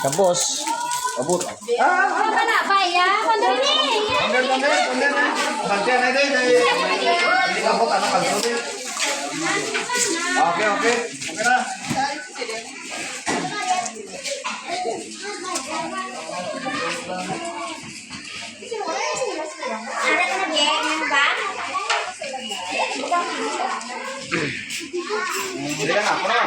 Kabos. Abot. Wala ba ya? Kondor ni. Bantian na din. Hindi ka abot, ano kalso din. Okay. Okay na. Ada ka na geng ba? Hindi ka na ako na.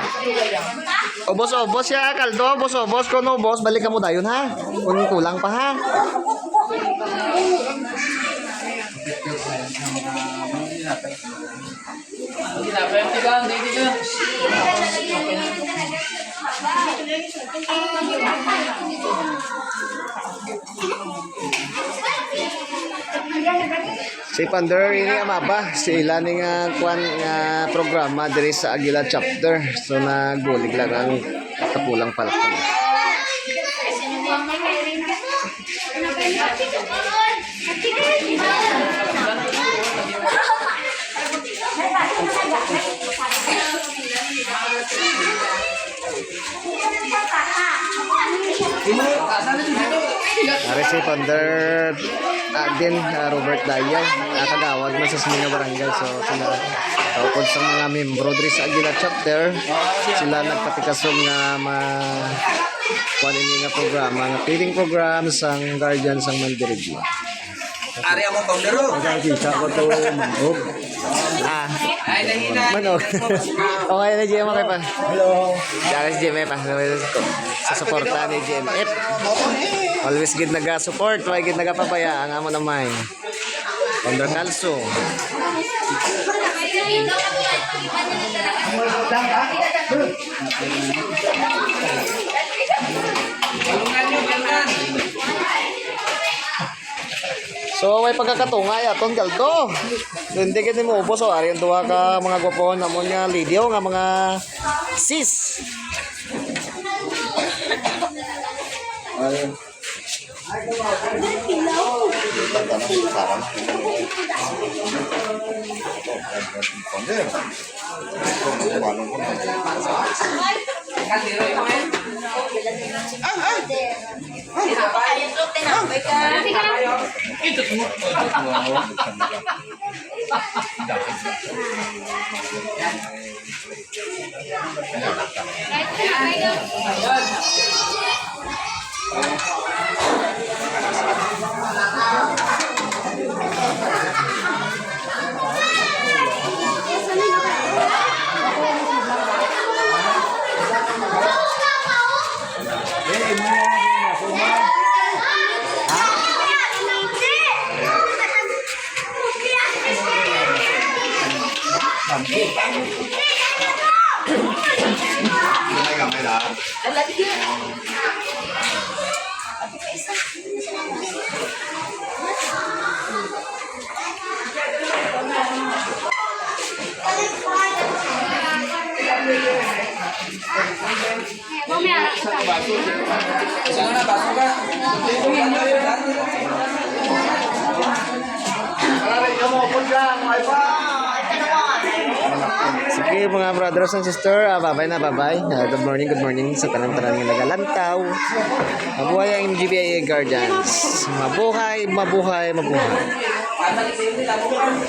Obos ya kaldo, obos kono boss, balik ka mo dayon ha. Kung kulang pa ha. Si Pander ini amaba sila ni nga kwan nga programa diri sa Aguila chapter. So nagulig lang ang kapulang palakpan. Ari si Pander din Robert Dayaw kagawad man sa Silinga Barangay. So sila tawpod sa mga membro diri sa Aguila chapter, sila nagpatikasong nga kuan ini nga programa nga feeding program sang guardian sang Mandirigma. Ari ako paundero. Kita ko to manok. Ay, nahina. Manok. Okay na GM okay pa. Hello. Diaris GM pa sa suporta ni GMF. Always gid naga-support, why gid nagapabaya ang amo namay. Under Calso. So may pagkakatungay aton kaldo. Hindi kini mo ubos o ari ang duha ka mga gwapo namon nga lidio nga mga sis. Ayun. Sige mga brothers and sister, bye-bye na bye-bye. Good morning sa tanan-tanan nga nagalantaw. Mabuhay ang MGBIA Guardians. Mabuhay.